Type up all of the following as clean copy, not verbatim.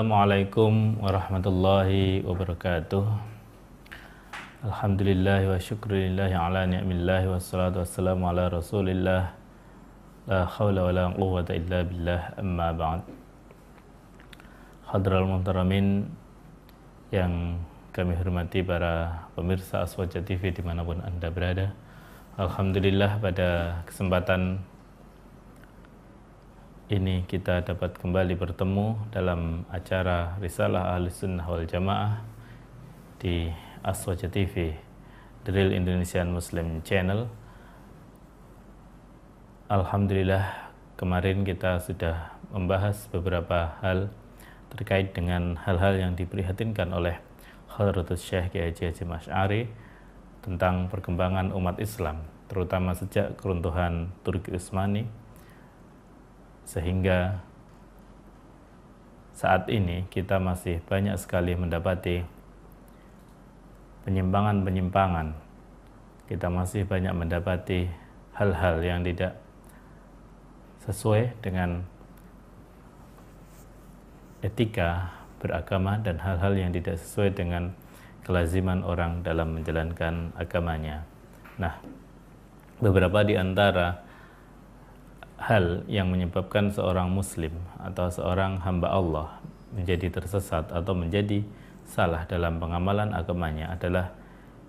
Assalamualaikum warahmatullahi wabarakatuh. Alhamdulillah wa syukrillah ala ni'millah wassalatu wassalamu ala rasulillah. La hawla wa la quwwata illa billah, amma ba'd. Hadral muhtaramin yang kami hormati, para pemirsa Aswaja TV dimanapun Anda berada. Alhamdulillah, pada kesempatan ini kita dapat kembali bertemu dalam acara Risalah Ahlus Sunnah wal Jamaah di Aswaja TV, The Real Indonesian Muslim Channel. Alhamdulillah, kemarin kita sudah membahas beberapa hal terkait dengan hal-hal yang diprihatinkan oleh Hadratus Syekh Kiai Haji Hasyim Asy'ari tentang perkembangan umat Islam, terutama sejak keruntuhan Turki Utsmani, sehingga saat ini kita masih banyak sekali mendapati penyimpangan-penyimpangan. Kita masih banyak mendapati hal-hal yang tidak sesuai dengan etika beragama dan hal-hal yang tidak sesuai dengan kelaziman orang dalam menjalankan agamanya. Nah, beberapa di antara hal yang menyebabkan seorang muslim atau seorang hamba Allah menjadi tersesat atau menjadi salah dalam pengamalan agamanya adalah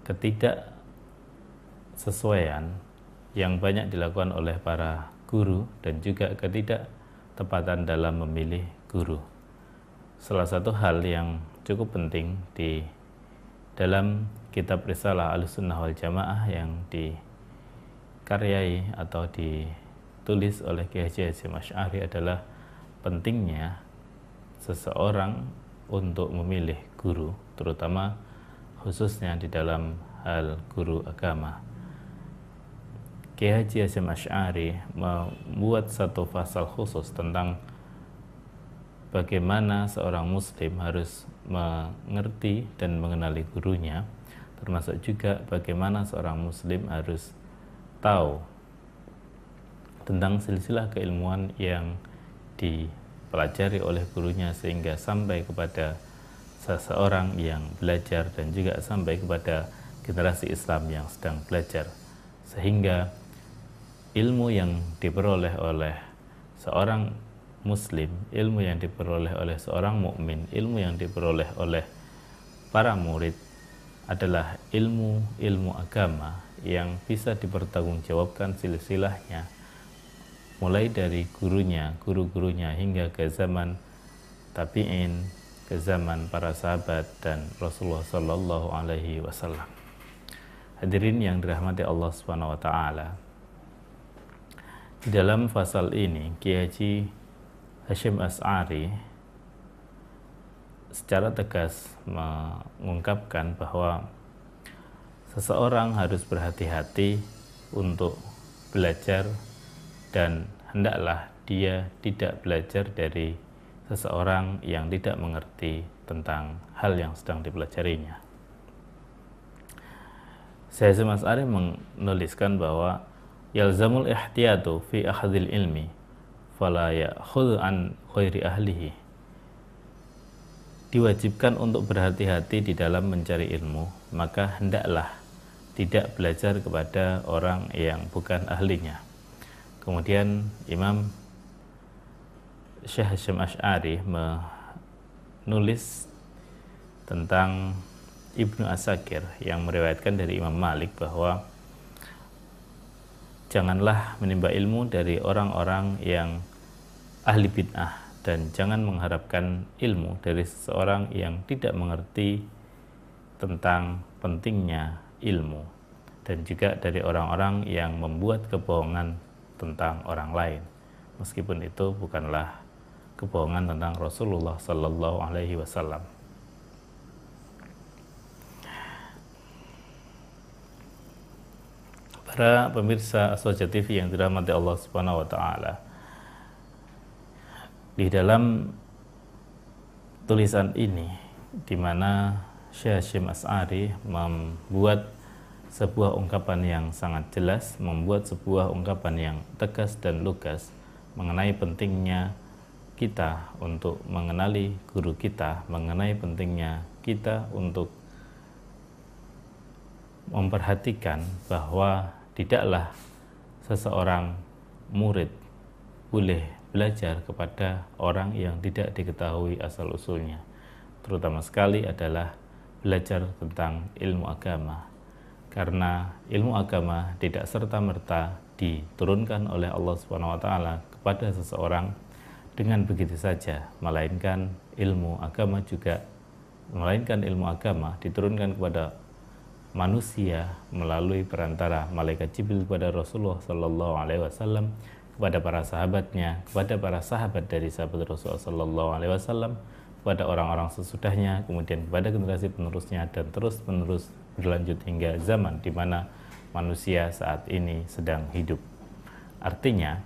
ketidaksesuaian yang banyak dilakukan oleh para guru dan juga ketidaktepatan dalam memilih guru. Salah satu hal yang cukup penting di dalam kitab Risalah Ahlus Sunnah wal Jamaah yang dikaryai atau ditulis oleh Kiai Haji Hasyim Asy'ari adalah pentingnya seseorang untuk memilih guru, terutama khususnya di dalam hal guru agama. Kiai Haji Hasyim Asy'ari membuat satu pasal khusus tentang bagaimana seorang muslim harus mengerti dan mengenali gurunya, termasuk juga bagaimana seorang muslim harus tahu tentang silsilah keilmuan yang dipelajari oleh gurunya sehingga sampai kepada seseorang yang belajar dan juga sampai kepada generasi Islam yang sedang belajar, sehingga ilmu yang diperoleh oleh seorang muslim, ilmu yang diperoleh oleh seorang mukmin, ilmu yang diperoleh oleh para murid adalah ilmu agama yang bisa dipertanggungjawabkan silsilahnya mulai dari gurunya, guru-gurunya hingga ke zaman tabi'in, ke zaman para sahabat dan Rasulullah Sallallahu Alaihi Wasallam. Hadirin yang dirahmati Allah Subhanahu Wa Taala, di dalam fasal ini Kiai Haji Hasyim Asy'ari secara tegas mengungkapkan bahwa seseorang harus berhati-hati untuk belajar dan hendaklah dia tidak belajar dari seseorang yang tidak mengerti tentang hal yang sedang dipelajarinya. Syekh Hasyim Asy'ari menuliskan bahwa yalzamul ihtiyatu fi akhdhil ilmi fala ya'khudh an ghairi ahlihi. Diwajibkan untuk berhati-hati di dalam mencari ilmu, maka hendaklah tidak belajar kepada orang yang bukan ahlinya. Kemudian Imam Syekh Hasyim Asy'ari menulis tentang Ibnu Asakir yang meriwayatkan dari Imam Malik bahwa janganlah menimba ilmu dari orang-orang yang ahli bid'ah dan jangan mengharapkan ilmu dari seseorang yang tidak mengerti tentang pentingnya ilmu, dan juga dari orang-orang yang membuat kebohongan tentang orang lain, meskipun itu bukanlah kebohongan tentang Rasulullah Sallallahu Alaihi Wasallam. Para pemirsa Aswaja TV yang dirahmati Allah Subhanahu Wa Taala, di dalam tulisan ini, di mana Syekh Hasyim Asy'ari membuat sebuah ungkapan yang sangat jelas, membuat sebuah ungkapan yang tegas dan lugas mengenai pentingnya kita untuk mengenali guru kita, mengenai pentingnya kita untuk memperhatikan bahwa tidaklah seseorang murid boleh belajar kepada orang yang tidak diketahui asal-usulnya. Terutama sekali adalah belajar tentang ilmu agama. Karena ilmu agama tidak serta-merta diturunkan oleh Allah Subhanahu wa taala kepada seseorang dengan begitu saja, melainkan ilmu agama diturunkan kepada manusia melalui perantara malaikat Jibril kepada Rasulullah sallallahu alaihi wasallam, kepada para sahabatnya, kepada para sahabat dari sahabat Rasulullah sallallahu alaihi wasallam, kepada orang-orang sesudahnya, kemudian kepada generasi penerusnya, dan terus menerus berlanjut hingga zaman di mana manusia saat ini sedang hidup. Artinya,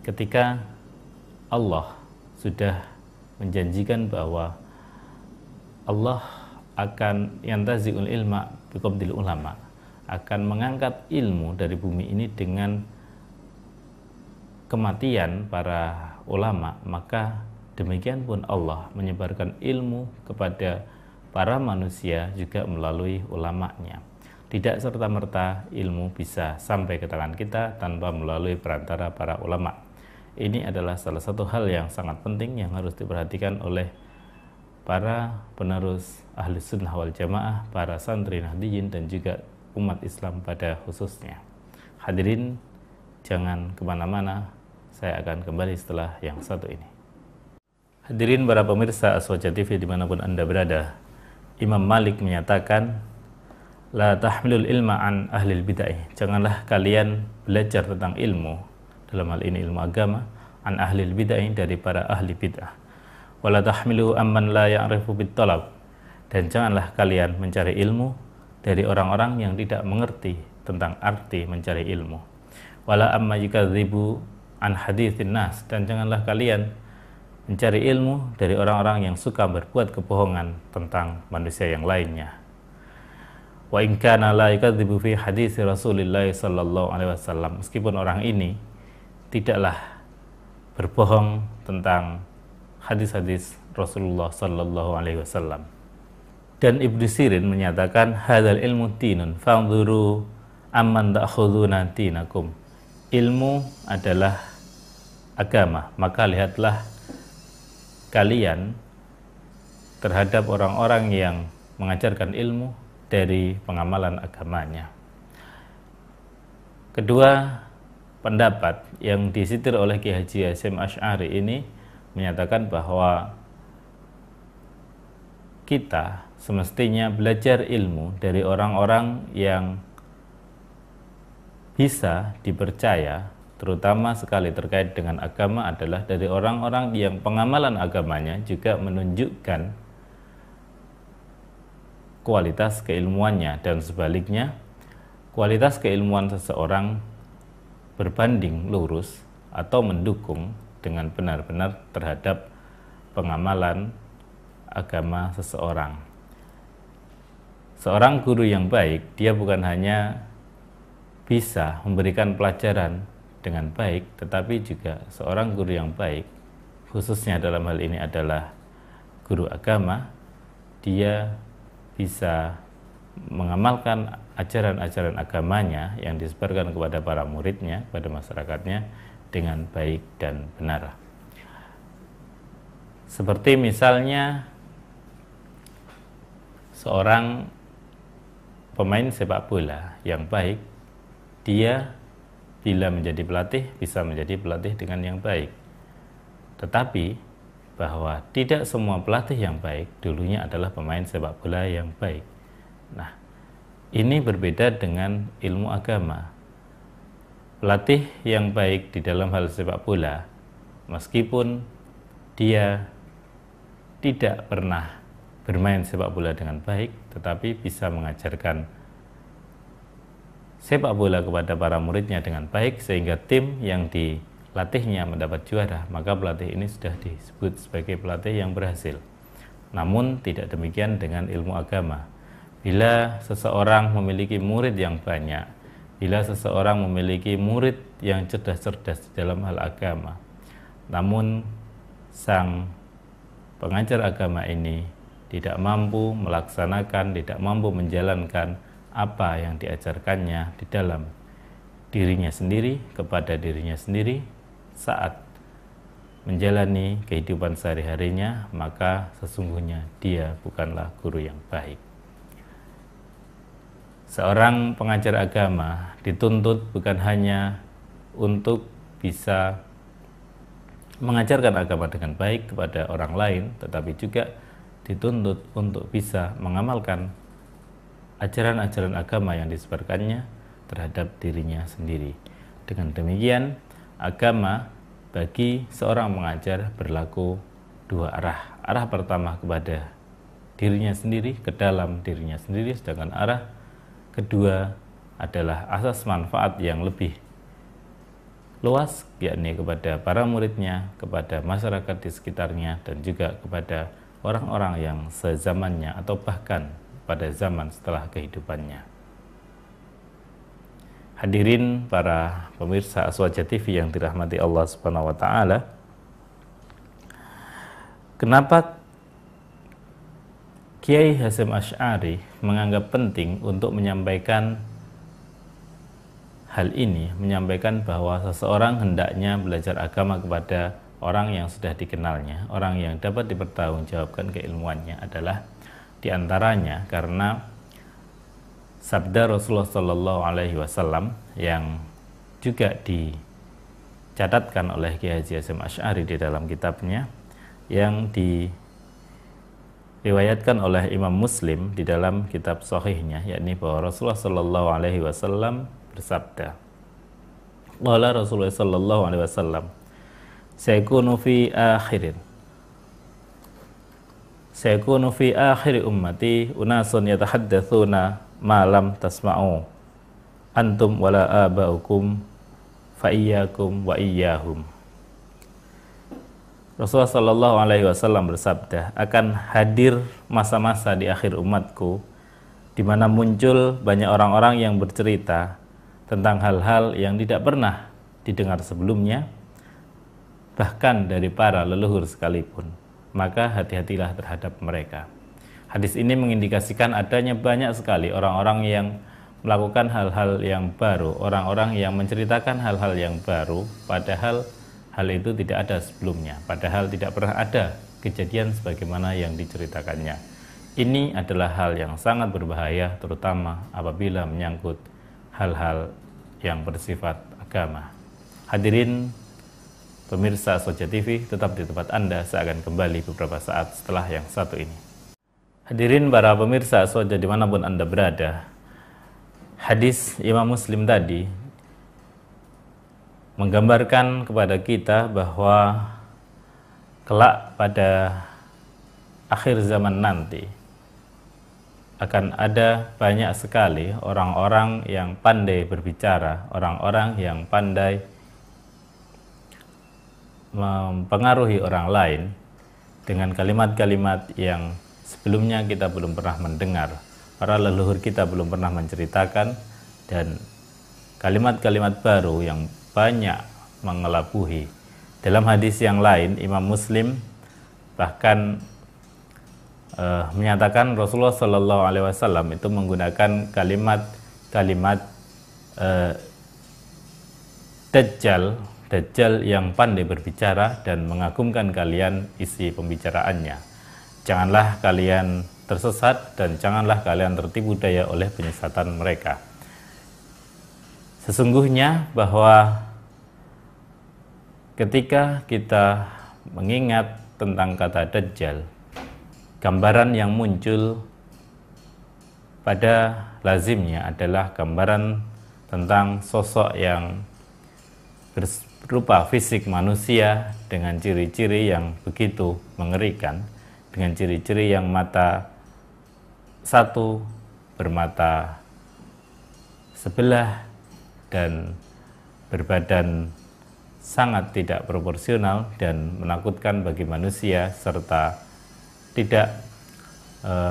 ketika Allah sudah menjanjikan bahwa Allah akan yantazi'ul ilma biqabdil ulama, akan mengangkat ilmu dari bumi ini dengan kematian para ulama, maka demikian pun Allah menyebarkan ilmu kepada para manusia juga melalui ulamanya. Tidak serta-merta ilmu bisa sampai ke tangan kita tanpa melalui perantara para ulama. Ini adalah salah satu hal yang sangat penting yang harus diperhatikan oleh para penerus ahli sunnah wal jamaah, para santri Nahdliyin, dan juga umat Islam pada khususnya. Hadirin, jangan kemana-mana, saya akan kembali setelah yang satu ini. Hadirin para pemirsa Aswaja TV dimanapun Anda berada, Imam Malik menyatakan, La tahmilul ilma an ahlil bid'ah. Janganlah kalian belajar tentang ilmu, dalam hal ini ilmu agama, an ahlil bid'ah, dari para ahli bid'ah. Wala tahmilu amman la ya'rifu bit-talab. Dan janganlah kalian mencari ilmu dari orang-orang yang tidak mengerti tentang arti mencari ilmu. Wala amma yukadzibu an haditsin nas. Dan janganlah kalian mencari ilmu dari orang-orang yang suka berbuat kebohongan tentang manusia yang lainnya. Wa in kana la yukadzibu fi hadits Rasulillah sallallahu alaihi wasallam. Meskipun orang ini tidaklah berbohong tentang hadis-hadis Rasulullah sallallahu alaihi wasallam. Dan Ibnu Sirin menyatakan, hadzal ilmu dinun fanzuru amman ta'khuduna dinakum. Ilmu adalah agama, maka lihatlah kalian terhadap orang-orang yang mengajarkan ilmu dari pengamalan agamanya. Kedua pendapat yang disitir oleh Ki Haji Hasyim Asy'ari ini menyatakan bahwa kita semestinya belajar ilmu dari orang-orang yang bisa dipercaya, terutama sekali terkait dengan agama adalah dari orang-orang yang pengamalan agamanya juga menunjukkan kualitas keilmuannya, dan sebaliknya kualitas keilmuan seseorang berbanding lurus atau mendukung dengan benar-benar terhadap pengamalan agama seseorang. Seorang guru yang baik, dia bukan hanya bisa memberikan pelajaran dengan baik, tetapi juga seorang guru yang baik, khususnya dalam hal ini adalah guru agama, dia bisa mengamalkan ajaran-ajaran agamanya yang disebarkan kepada para muridnya, kepada masyarakatnya dengan baik dan benar. Seperti misalnya seorang pemain sepak bola yang baik, dia bila menjadi pelatih bisa menjadi pelatih dengan yang baik. Tetapi bahwa tidak semua pelatih yang baik dulunya adalah pemain sepak bola yang baik. Nah, ini berbeda dengan ilmu agama. Pelatih yang baik di dalam hal sepak bola, meskipun dia tidak pernah bermain sepak bola dengan baik, tetapi bisa mengajarkan sepak bola kepada para muridnya dengan baik, sehingga tim yang dilatihnya mendapat juara, maka pelatih ini sudah disebut sebagai pelatih yang berhasil. Namun tidak demikian dengan ilmu agama. Bila seseorang memiliki murid yang banyak, bila seseorang memiliki murid yang cerdas-cerdas di dalam hal agama, namun sang pengajar agama ini tidak mampu melaksanakan, tidak mampu menjalankan apa yang diajarkannya di dalam dirinya sendiri, kepada dirinya sendiri saat menjalani kehidupan sehari-harinya, maka sesungguhnya dia bukanlah guru yang baik. Seorang pengajar agama dituntut bukan hanya untuk bisa mengajarkan agama dengan baik kepada orang lain, tetapi juga dituntut untuk bisa mengamalkan ajaran-ajaran agama yang disebarkannya terhadap dirinya sendiri. Dengan demikian, agama bagi seorang pengajar berlaku dua arah. Arah pertama kepada dirinya sendiri, ke dalam dirinya sendiri, sedangkan arah kedua adalah asas manfaat yang lebih luas, yakni kepada para muridnya, kepada masyarakat di sekitarnya, dan juga kepada orang-orang yang sezamannya atau bahkan pada zaman setelah kehidupannya. Hadirin para pemirsa Aswaja TV yang dirahmati Allah Subhanahu wa taala. Kenapa Kiai Hasyim Asy'ari menganggap penting untuk menyampaikan hal ini, menyampaikan bahwa seseorang hendaknya belajar agama kepada orang yang sudah dikenalnya, orang yang dapat dipertanggungjawabkan keilmuannya, adalah diantaranya karena sabda Rasulullah Shallallahu Alaihi Wasallam yang juga dicatatkan oleh Kiai Haji Hasyim Asy'ari di dalam kitabnya, yang diriwayatkan oleh Imam Muslim di dalam kitab Sahihnya, yakni bahwa Rasulullah Shallallahu Alaihi Wasallam bersabda, qala Rasulullah Shallallahu Alaihi Wasallam, sayakunu fi akhiri ummati unasun yatahaddatsuna ma lam tasma'u antum wala aba'ukum fa iyyakum wa iyyahum. Rasulullah Shallallahu Alaihi Wasallam bersabda, akan hadir masa-masa di akhir umatku di mana muncul banyak orang-orang yang bercerita tentang hal-hal yang tidak pernah didengar sebelumnya, bahkan dari para leluhur sekalipun. Maka hati-hatilah terhadap mereka. Hadis ini mengindikasikan adanya banyak sekali orang-orang yang melakukan hal-hal yang baru, orang-orang yang menceritakan hal-hal yang baru, padahal hal itu tidak ada sebelumnya, padahal tidak pernah ada kejadian sebagaimana yang diceritakannya. Ini adalah hal yang sangat berbahaya, terutama apabila menyangkut hal-hal yang bersifat agama. Hadirin pemirsa Aswaja TV, tetap di tempat Anda, saya akan kembali beberapa saat setelah yang satu ini. Hadirin para pemirsa Aswaja dimanapun Anda berada, hadis Imam Muslim tadi menggambarkan kepada kita bahwa kelak pada akhir zaman nanti akan ada banyak sekali orang-orang yang pandai berbicara, orang-orang yang pandai mempengaruhi orang lain dengan kalimat-kalimat yang sebelumnya kita belum pernah mendengar, para leluhur kita belum pernah menceritakan, dan kalimat-kalimat baru yang banyak mengelabuhi. Dalam hadis yang lain, Imam Muslim bahkan menyatakan Rasulullah Shallallahu Alaihi Wasallam itu menggunakan kalimat-kalimat Dajjal yang pandai berbicara dan mengagumkan kalian isi pembicaraannya. Janganlah kalian tersesat dan janganlah kalian tertipu daya oleh penyesatan mereka. Sesungguhnya bahwa ketika kita mengingat tentang kata Dajjal, gambaran yang muncul pada lazimnya adalah gambaran tentang sosok yang berupa fisik manusia dengan ciri-ciri yang begitu mengerikan, dengan ciri-ciri yang mata satu bermata sebelah dan berbadan sangat tidak proporsional dan menakutkan bagi manusia, serta tidak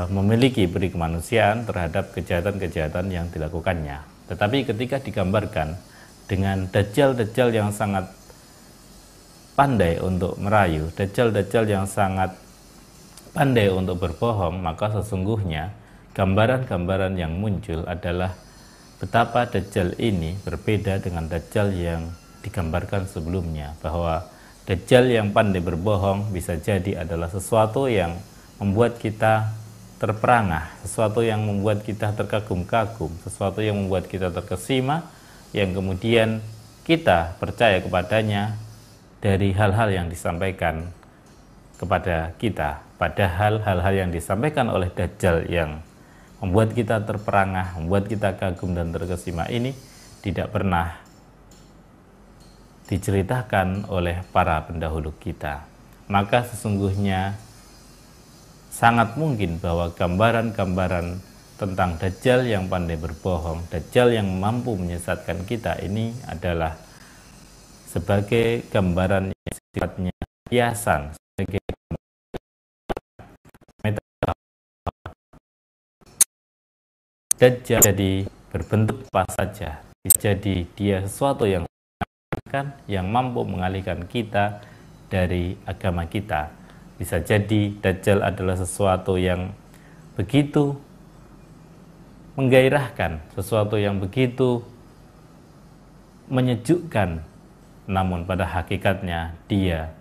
memiliki peri kemanusiaan terhadap kejahatan-kejahatan yang dilakukannya. Tetapi ketika digambarkan dengan dajjal-dajjal yang sangat pandai untuk merayu, dajjal-dajjal yang sangat pandai untuk berbohong, maka sesungguhnya gambaran-gambaran yang muncul adalah betapa dajjal ini berbeda dengan dajjal yang digambarkan sebelumnya, bahwa dajjal yang pandai berbohong bisa jadi adalah sesuatu yang membuat kita terperangah, sesuatu yang membuat kita terkagum-kagum, sesuatu yang membuat kita terkesima, yang kemudian kita percaya kepadanya dari hal-hal yang disampaikan kepada kita. Padahal hal-hal yang disampaikan oleh dajjal yang membuat kita terperangah, membuat kita kagum dan terkesima ini tidak pernah diceritakan oleh para pendahulu kita. Maka sesungguhnya sangat mungkin bahwa gambaran-gambaran tentang dajjal yang pandai berbohong, dajjal yang mampu menyesatkan kita ini adalah sebagai gambaran yang sifatnya hiasan, sebagai dajjal jadi berbentuk apa saja, bisa jadi dia sesuatu yang mampu mengalihkan kita dari agama kita. Bisa jadi dajjal adalah sesuatu yang begitu menggairahkan, sesuatu yang begitu menyejukkan, namun pada hakikatnya dia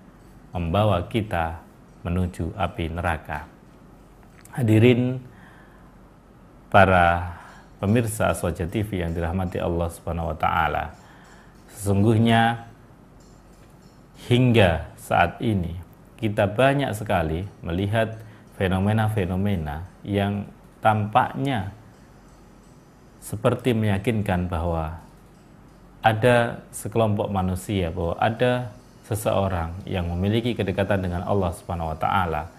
membawa kita menuju api neraka. Hadirin para pemirsa Aswaja TV yang dirahmati Allah Subhanahu wa taala. Sesungguhnya hingga saat ini kita banyak sekali melihat fenomena-fenomena yang tampaknya seperti meyakinkan bahwa ada sekelompok manusia, bahwa ada seseorang yang memiliki kedekatan dengan Allah Subhanahu wa taala,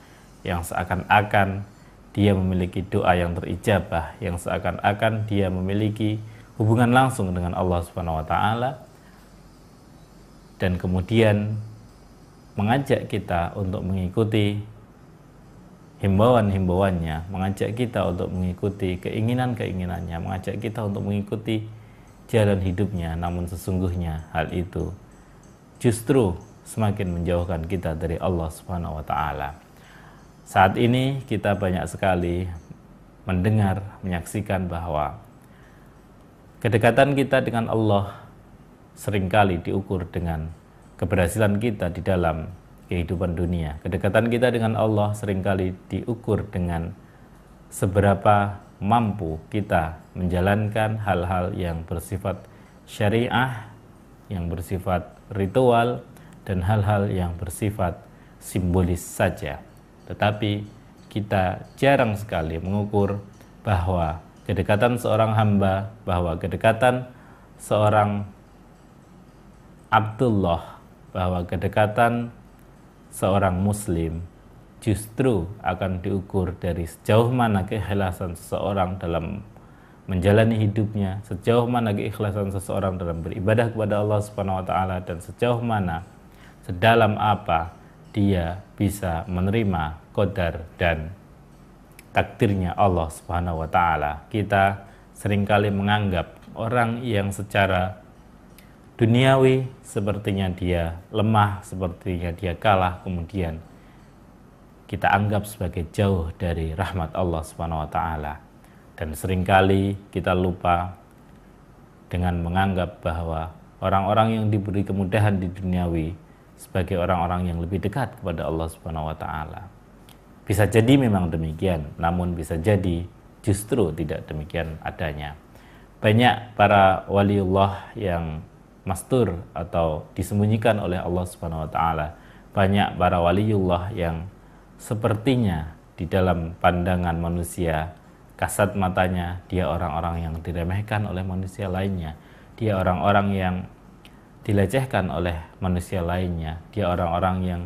yang seakan-akan dia memiliki doa yang terijabah, yang seakan-akan dia memiliki hubungan langsung dengan Allah Subhanahu wa taala, dan kemudian mengajak kita untuk mengikuti himbauan-himbauannya, mengajak kita untuk mengikuti keinginan-keinginannya, mengajak kita untuk mengikuti jalan hidupnya. Namun sesungguhnya hal itu justru semakin menjauhkan kita dari Allah Subhanahu wa taala. Saat ini kita banyak sekali mendengar, menyaksikan bahwa kedekatan kita dengan Allah seringkali diukur dengan keberhasilan kita di dalam kehidupan dunia. Kedekatan kita dengan Allah seringkali diukur dengan seberapa mampu kita menjalankan hal-hal yang bersifat syariah, yang bersifat ritual, dan hal-hal yang bersifat simbolis saja. Tetapi kita jarang sekali mengukur bahwa kedekatan seorang hamba, bahwa kedekatan seorang Abdullah, bahwa kedekatan seorang muslim justru akan diukur dari sejauh mana keikhlasan seseorang dalam menjalani hidupnya, sejauh mana keikhlasan seseorang dalam beribadah kepada Allah Subhanahu wa taala, dan sejauh mana, sedalam apa dia bisa menerima qadar dan takdirnya Allah Subhanahu wa taala. Kita seringkali menganggap orang yang secara duniawi sepertinya dia lemah, sepertinya dia kalah, kemudian kita anggap sebagai jauh dari rahmat Allah Subhanahu wa taala. Dan seringkali kita lupa dengan menganggap bahwa orang-orang yang diberi kemudahan di duniawi sebagai orang-orang yang lebih dekat kepada Allah Subhanahu wa taala. Bisa jadi memang demikian, namun bisa jadi justru tidak demikian adanya. Banyak para waliullah yang mastur atau disembunyikan oleh Allah Subhanahu wa taala. Banyak para waliullah yang sepertinya di dalam pandangan manusia, kasat matanya dia orang-orang yang diremehkan oleh manusia lainnya. Dia orang-orang yang dilecehkan oleh manusia lainnya. Dia orang-orang yang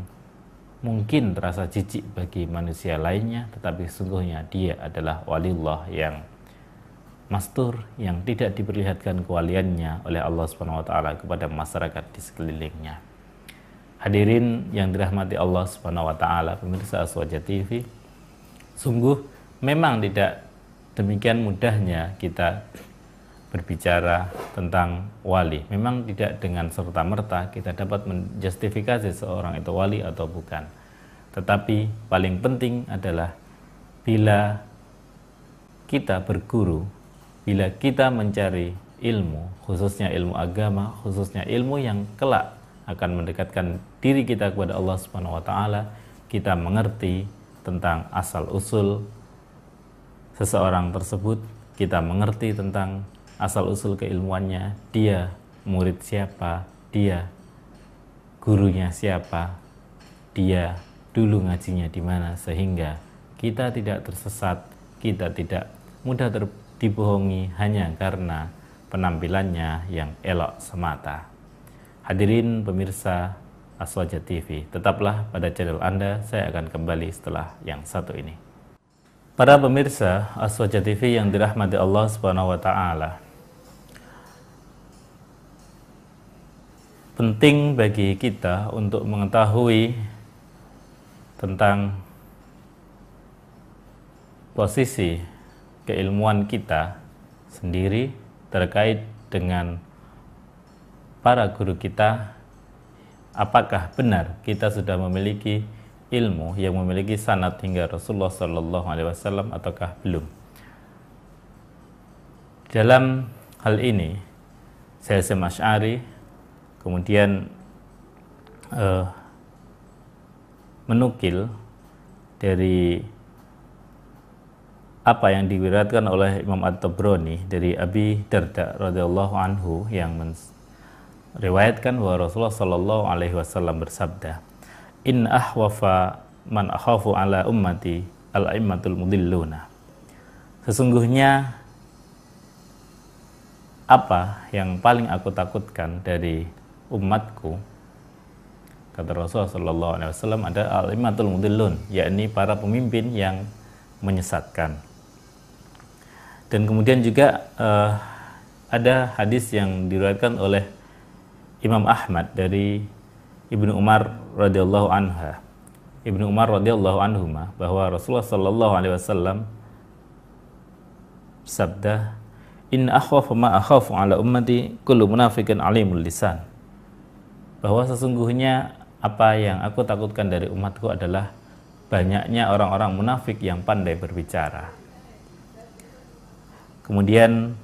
mungkin terasa jijik bagi manusia lainnya, tetapi sesungguhnya dia adalah waliullah yang mastur, yang tidak diperlihatkan kewaliannya oleh Allah Subhanahu wa taala kepada masyarakat di sekelilingnya. Hadirin yang dirahmati Allah Subhanahu wa taala, pemirsa Aswaja TV, sungguh memang tidak demikian mudahnya kita berbicara tentang wali. Memang tidak dengan serta-merta kita dapat menjustifikasi seorang itu wali atau bukan. Tetapi paling penting adalah bila kita berguru, bila kita mencari ilmu, khususnya ilmu agama, khususnya ilmu yang kelak akan mendekatkan diri kita kepada Allah Subhanahu wa taala, kita mengerti tentang asal usul seseorang tersebut, kita mengerti tentang asal usul keilmuannya, dia murid siapa, dia gurunya siapa, dia dulu ngajinya di mana, sehingga kita tidak tersesat, kita tidak mudah dibohongi hanya karena penampilannya yang elok semata. Hadirin pemirsa Aswaja TV, tetaplah pada channel Anda, saya akan kembali setelah yang satu ini. Para pemirsa Aswaja TV yang dirahmati Allah Subhanahu wa taala, penting bagi kita untuk mengetahui tentang posisi keilmuan kita sendiri terkait dengan para guru kita. Apakah benar kita sudah memiliki ilmu yang memiliki sanad hingga Rasulullah Sallallahu Alaihi Wasallam ataukah belum? Dalam hal ini, saya Hasyim Asy'ari kemudian menukil dari apa yang diriwayatkan oleh Imam At-Tabrani dari Abi Darda radhiyallahu anhu yang meriwayatkan bahwa Rasulullah sallallahu alaihi wasallam bersabda, "In ahwafa man akhafu ala ummati al-aimmatul mudilluna." Sesungguhnya apa yang paling aku takutkan dari umatku, kata Rasulullah sallallahu alaihi wasallam, ada al-aimmatul mudillun, yakni para pemimpin yang menyesatkan. Dan kemudian juga ada hadis yang diriwayatkan oleh Imam Ahmad dari Ibnu Umar radhiyallahu anha, Ibnu Umar radhiyallahu anhuma, bahwa Rasulullah sallallahu alaihi wasallam sabda, "In akhwafu ma akhafu ala ummati kullu munafiqin alimul lisan." Bahwa sesungguhnya apa yang aku takutkan dari umatku adalah banyaknya orang-orang munafik yang pandai berbicara. Kemudian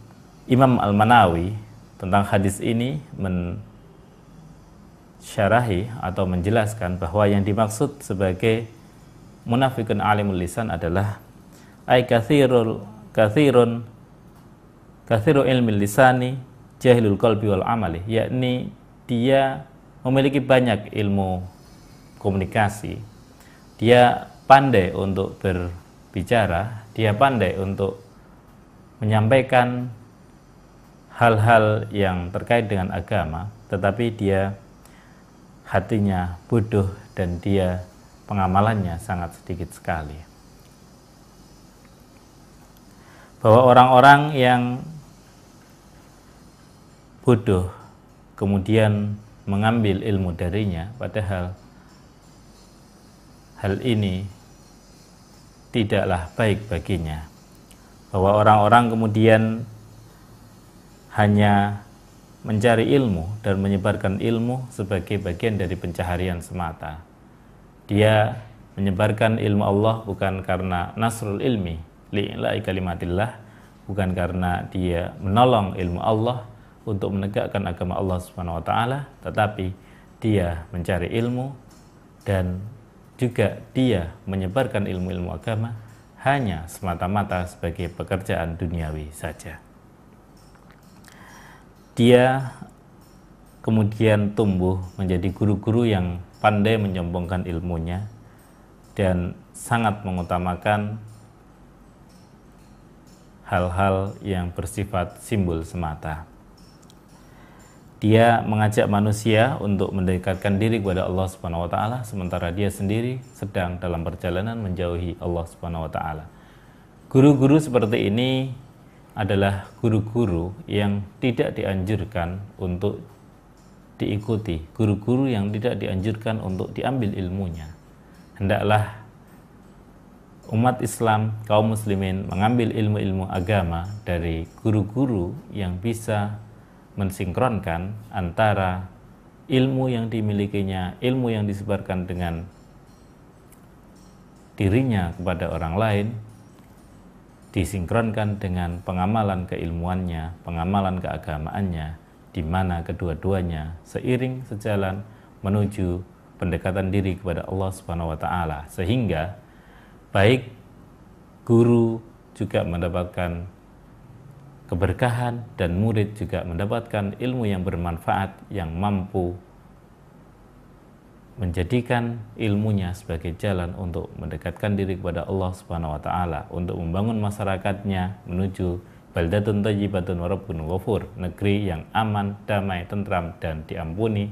Imam Al-Manawi tentang hadis ini mensyarahi atau menjelaskan bahwa yang dimaksud sebagai munafikun alimul lisan adalah ay kathirul ilmi lisani jahilul qalbi wal amali, yakni dia memiliki banyak ilmu komunikasi, dia pandai untuk berbicara, dia pandai untuk menyampaikan hal-hal yang terkait dengan agama, tetapi dia hatinya bodoh dan dia pengamalannya sangat sedikit sekali. Bahwa orang-orang yang bodoh kemudian mengambil ilmu darinya, padahal hal ini tidaklah baik baginya. Bahwa orang-orang kemudian hanya mencari ilmu dan menyebarkan ilmu sebagai bagian dari pencaharian semata. Dia menyebarkan ilmu Allah bukan karena nasrul ilmi li'ila'i kalimatillah, bukan karena dia menolong ilmu Allah untuk menegakkan agama Allah Subhanahu wa taala, tetapi dia mencari ilmu dan juga dia menyebarkan ilmu-ilmu agama hanya semata-mata sebagai pekerjaan duniawi saja. Dia kemudian tumbuh menjadi guru-guru yang pandai menyombongkan ilmunya dan sangat mengutamakan hal-hal yang bersifat simbol semata. Dia mengajak manusia untuk mendekatkan diri kepada Allah Subhanahu wa taala, sementara dia sendiri sedang dalam perjalanan menjauhi Allah Subhanahu wa taala. Guru-guru seperti ini adalah guru-guru yang tidak dianjurkan untuk diikuti, guru-guru yang tidak dianjurkan untuk diambil ilmunya. Hendaklah umat Islam, kaum muslimin mengambil ilmu-ilmu agama dari guru-guru yang bisa mensinkronkan antara ilmu yang dimilikinya, ilmu yang disebarkan dengan dirinya kepada orang lain, disinkronkan dengan pengamalan keilmuannya, pengamalan keagamaannya, di mana kedua-duanya seiring sejalan menuju pendekatan diri kepada Allah Subhanahu wa taala, sehingga baik guru juga mendapatkan keberkahan dan murid juga mendapatkan ilmu yang bermanfaat, yang mampu menjadikan ilmunya sebagai jalan untuk mendekatkan diri kepada Allah Subhanahu wa taala, untuk membangun masyarakatnya menuju baldatun thayyibatun wa rabbun ghafur, negeri yang aman, damai, tentram dan diampuni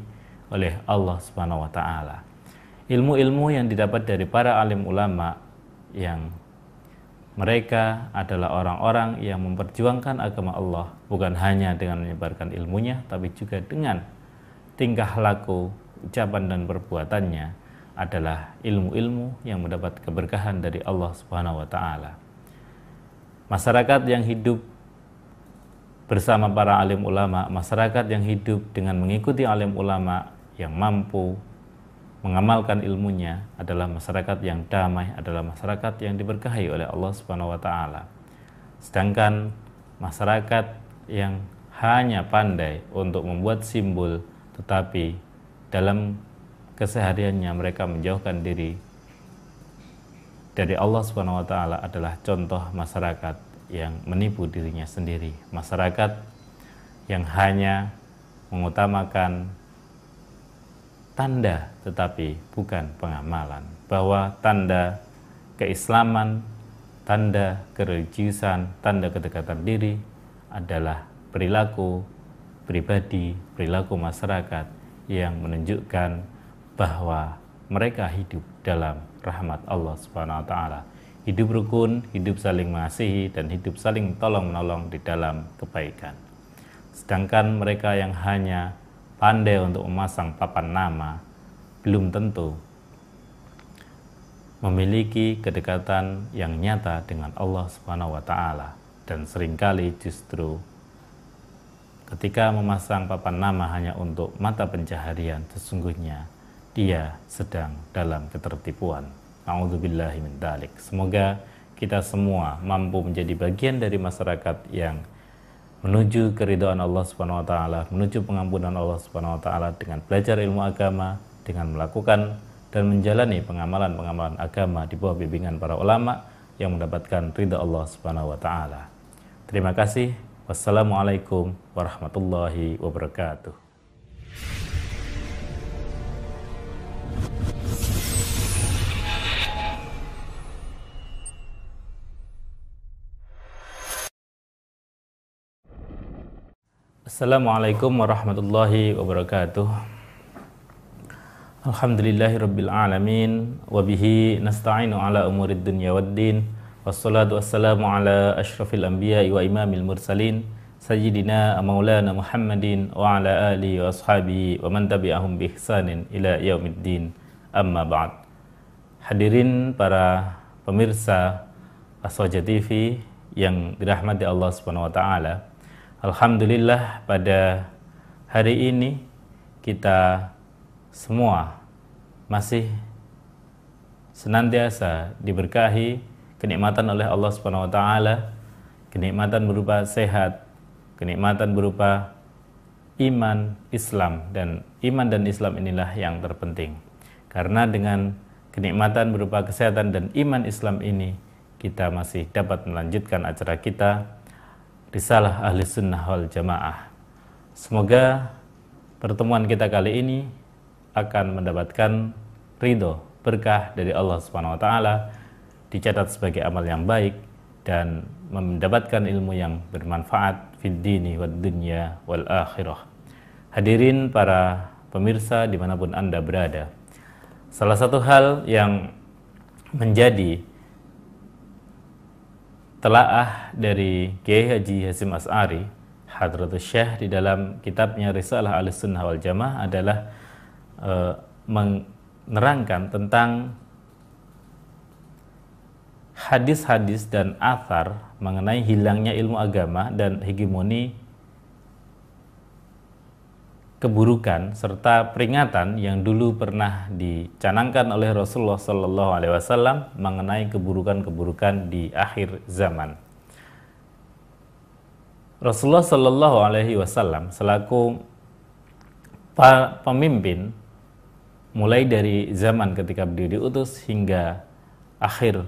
oleh Allah Subhanahu wa taala. Ilmu-ilmu yang didapat dari para alim ulama yang mereka adalah orang-orang yang memperjuangkan agama Allah, bukan hanya dengan menyebarkan ilmunya, tapi juga dengan tingkah laku, ucapan dan perbuatannya adalah ilmu-ilmu yang mendapat keberkahan dari Allah Subhanahu wa taala. Masyarakat yang hidup bersama para alim ulama, masyarakat yang hidup dengan mengikuti alim ulama yang mampu mengamalkan ilmunya adalah masyarakat yang damai, adalah masyarakat yang diberkahi oleh Allah Subhanahu wa taala. Sedangkan masyarakat yang hanya pandai untuk membuat simbol tetapi dalam kesehariannya mereka menjauhkan diri dari Allah Subhanahu wa taala adalah contoh masyarakat yang menipu dirinya sendiri, masyarakat yang hanya mengutamakan tanda tetapi bukan pengamalan, bahwa tanda keislaman, tanda kereligiusan, tanda kedekatan diri adalah perilaku pribadi, perilaku masyarakat yang menunjukkan bahwa mereka hidup dalam rahmat Allah Subhanahu wa taala, hidup rukun, hidup saling mengasihi dan hidup saling tolong-menolong di dalam kebaikan. Sedangkan mereka yang hanya pandai untuk memasang papan nama belum tentu memiliki kedekatan yang nyata dengan Allah Subhanahu wa taala, dan seringkali justru ketika memasang papan nama hanya untuk mata pencaharian, sesungguhnya dia sedang dalam ketertipuan. A'udzubillahi min dzalik. Semoga kita semua mampu menjadi bagian dari masyarakat yang menuju keridhaan Allah Subhanahu wa taala, menuju pengampunan Allah Subhanahu wa taala dengan belajar ilmu agama, dengan melakukan dan menjalani pengamalan-pengamalan agama di bawah bimbingan para ulama yang mendapatkan ridha Allah Subhanahu wa taala. Terima kasih. Wassalamualaikum warahmatullahi wabarakatuh. Assalamualaikum warahmatullahi wabarakatuh. Alhamdulillahirabbil alamin wa bihi nasta'inu ala umurid dunya waddin. Wassalatu wassalamu ala asyrafil anbiya'i wa imamil mursalin sayyidina maulana Muhammadin wa ala alihi wa ashabihi wa man tabi'ahum bi ihsanin ila yaumiddin. Amma ba'd. Hadirin para pemirsa Aswaja TV yang dirahmati Allah Subhanahu wa taala. Alhamdulillah pada hari ini kita semua masih senantiasa diberkahi kenikmatan oleh Allah Subhanahu wa taala, kenikmatan berupa sehat, kenikmatan berupa iman Islam, dan iman dan Islam inilah yang terpenting. Karena dengan kenikmatan berupa kesehatan dan iman Islam ini kita masih dapat melanjutkan acara kita Risalah Ahli Sunnah wal Jamaah. Semoga pertemuan kita kali ini akan mendapatkan ridho, berkah dari Allah Subhanahu wa taala, dicatat sebagai amal yang baik dan mendapatkan ilmu yang bermanfaat fid dini wad dunya wal akhirah. Hadirin para pemirsa dimanapun Anda berada, salah satu hal yang menjadi telaah dari Kiai Haji Hasyim Asy'ari Hadratus Syekh di dalam kitabnya Risalah Ahli Sunnah wal Jamaah adalah menerangkan tentang hadis-hadis dan athar mengenai hilangnya ilmu agama dan hegemoni keburukan serta peringatan yang dulu pernah dicanangkan oleh Rasulullah Sallallahu Alaihi Wasallam mengenai keburukan-keburukan di akhir zaman. Rasulullah Sallallahu Alaihi Wasallam selaku pemimpin mulai dari zaman ketika beliau diutus hingga akhir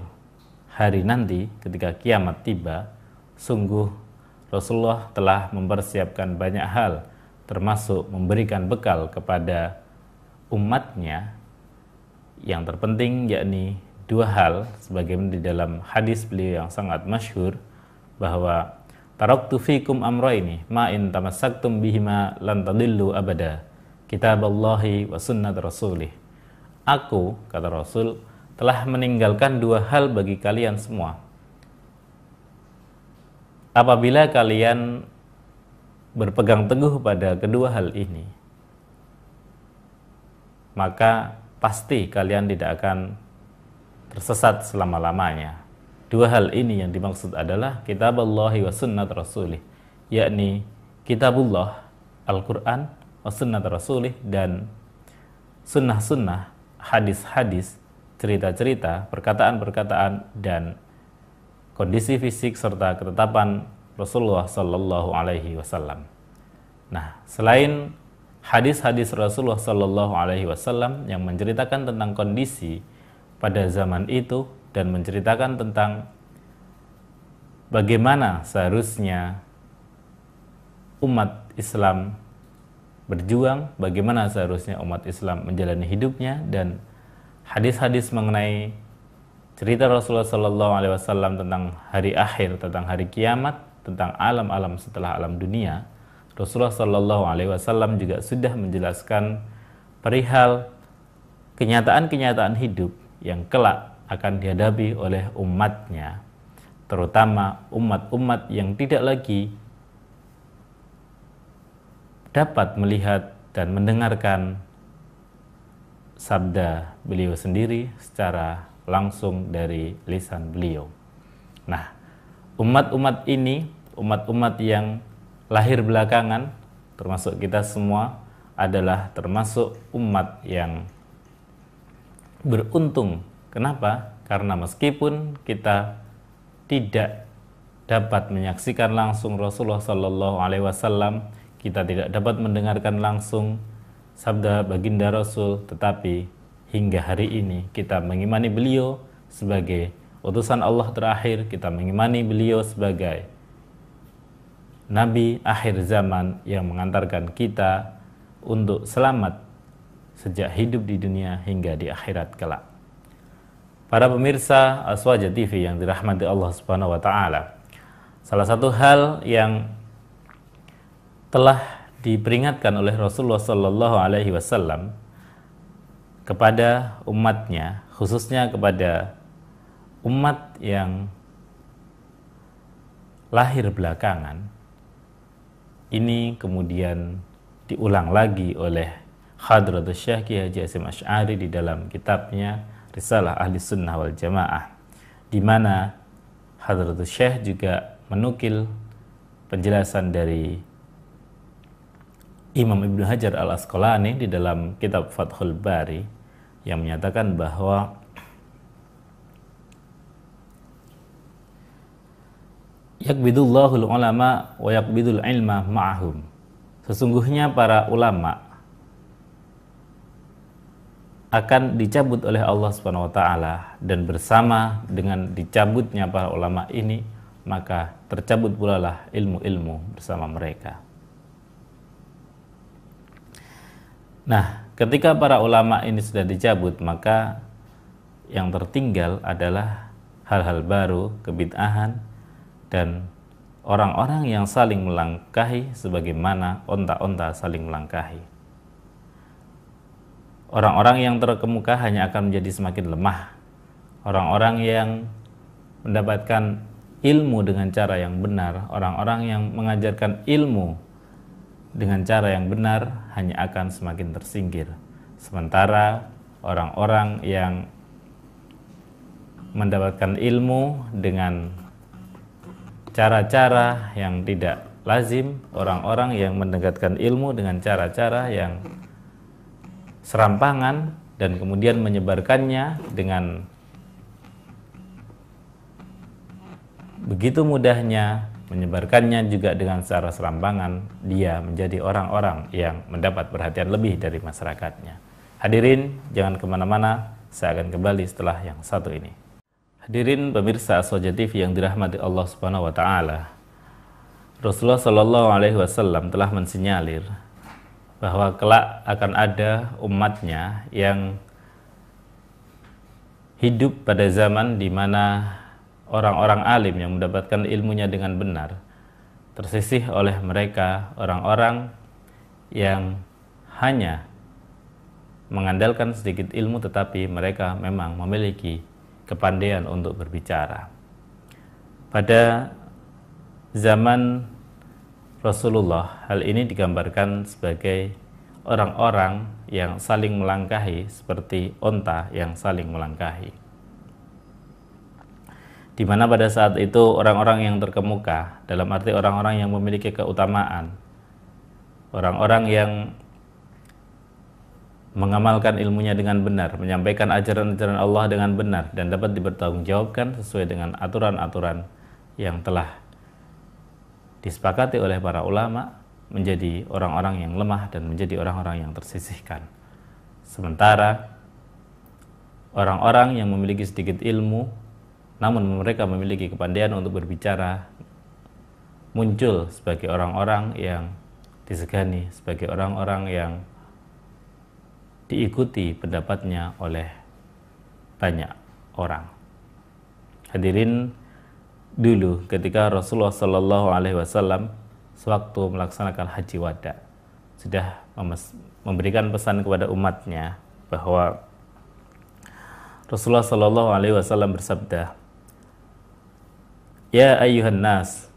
hari nanti ketika kiamat tiba, sungguh Rasulullah telah mempersiapkan banyak hal, termasuk memberikan bekal kepada umatnya yang terpenting, yakni dua hal sebagaimana di dalam hadis beliau yang sangat masyhur bahwa taraktu fikum amraini ma in tamassaktum bihima lan tadillu abada, kitaballahi wa sunnat rasulih. Aku, kata Rasul, telah meninggalkan dua hal bagi kalian semua. Apabila kalian berpegang teguh pada kedua hal ini, maka pasti kalian tidak akan tersesat selama-lamanya. Dua hal ini yang dimaksud adalah kitaballahi wa sunnat rasulih, yakni kitabullah, Al-Quran, wa sunnat rasulih, dan sunnah-sunnah, hadis-hadis, cerita-cerita, perkataan-perkataan, dan kondisi fisik serta ketetapan Rasulullah Sallallahu Alaihi Wasallam. Nah, selain hadis-hadis Rasulullah Sallallahu Alaihi Wasallam yang menceritakan tentang kondisi pada zaman itu dan menceritakan tentang bagaimana seharusnya umat Islam berjuang, bagaimana seharusnya umat Islam menjalani hidupnya, dan hadis-hadis mengenai cerita Rasulullah Sallallahu Alaihi Wasallam tentang hari akhir, tentang hari kiamat, tentang alam-alam setelah alam dunia, Rasulullah Sallallahu Alaihi Wasallam juga sudah menjelaskan perihal kenyataan-kenyataan hidup yang kelak akan dihadapi oleh umatnya, terutama umat-umat yang tidak lagi dapat melihat dan mendengarkan sabda beliau sendiri secara langsung dari lisan beliau. Nah, umat-umat ini, umat-umat yang lahir belakangan, termasuk kita semua, adalah termasuk umat yang beruntung. Kenapa? Karena meskipun kita tidak dapat menyaksikan langsung Rasulullah Sallallahu Alaihi Wasallam, kita tidak dapat mendengarkan langsung sabda baginda Rasul, tetapi hingga hari ini kita mengimani beliau sebagai utusan Allah terakhir, kita mengimani beliau sebagai Nabi akhir zaman yang mengantarkan kita untuk selamat sejak hidup di dunia hingga di akhirat kelak. Para pemirsa Aswaja TV yang dirahmati Allah Subhanahu wa taala, salah satu hal yang telah diperingatkan oleh Rasulullah Sallallahu Alaihi Wasallam kepada umatnya, khususnya kepada umat yang lahir belakangan, ini kemudian diulang lagi oleh Hadratus Syekh Kiai Haji Hasyim Asy'ari di dalam kitabnya Risalah Ahli Sunnah wal Jamaah, di mana Hadratus Syekh juga menukil penjelasan dari Imam Ibnu Hajar Al-Asqalani di dalam kitab Fathul Bari yang menyatakan bahwa yakbidullahul ulama wa yakbidul ilma ma'ahum. Sesungguhnya para ulama akan dicabut oleh Allah Subhanahu wa taala, dan bersama dengan dicabutnya para ulama ini, maka tercabut pula lah ilmu-ilmu bersama mereka. Nah, ketika para ulama ini sudah dicabut, maka yang tertinggal adalah hal-hal baru, kebid'ahan, dan orang-orang yang saling melangkahi sebagaimana onta-onta saling melangkahi. Orang-orang yang terkemuka hanya akan menjadi semakin lemah. Orang-orang yang mendapatkan ilmu dengan cara yang benar, orang-orang yang mengajarkan ilmu dengan cara yang benar hanya akan semakin tersingkir. Sementara orang-orang yang mendapatkan ilmu dengan cara-cara yang tidak lazim, orang-orang yang mendapatkan ilmu dengan cara-cara yang serampangan dan kemudian menyebarkannya dengan begitu mudahnya, menyebarkannya juga dengan secara serampangan, dia menjadi orang-orang yang mendapat perhatian lebih dari masyarakatnya. Hadirin, jangan kemana-mana, saya akan kembali setelah yang satu ini. Hadirin pemirsa As-Saja TV yang dirahmati Allah Subhanahu wa taala. Rasulullah Shallallahu alaihi wasallam telah mensinyalir bahwa kelak akan ada umatnya yang hidup pada zaman di mana orang-orang alim yang mendapatkan ilmunya dengan benar tersisih oleh mereka orang-orang yang hanya mengandalkan sedikit ilmu, tetapi mereka memang memiliki kepandaian untuk berbicara. Pada zaman Rasulullah, hal ini digambarkan sebagai orang-orang yang saling melangkahi seperti onta yang saling melangkahi, di mana pada saat itu orang-orang yang terkemuka, dalam arti orang-orang yang memiliki keutamaan, orang-orang yang mengamalkan ilmunya dengan benar, menyampaikan ajaran-ajaran Allah dengan benar, dan dapat dipertanggungjawabkan sesuai dengan aturan-aturan yang telah disepakati oleh para ulama, menjadi orang-orang yang lemah dan menjadi orang-orang yang tersisihkan. Sementara orang-orang yang memiliki sedikit ilmu namun mereka memiliki kepandaian untuk berbicara, muncul sebagai orang-orang yang disegani, sebagai orang-orang yang diikuti pendapatnya oleh banyak orang. Hadirin, dulu ketika Rasulullah Shallallahu alaihi wasallam sewaktu melaksanakan haji wada sudah memberikan pesan kepada umatnya bahwa Rasulullah Shallallahu alaihi wasallam bersabda, "Ya ayyuhan nas,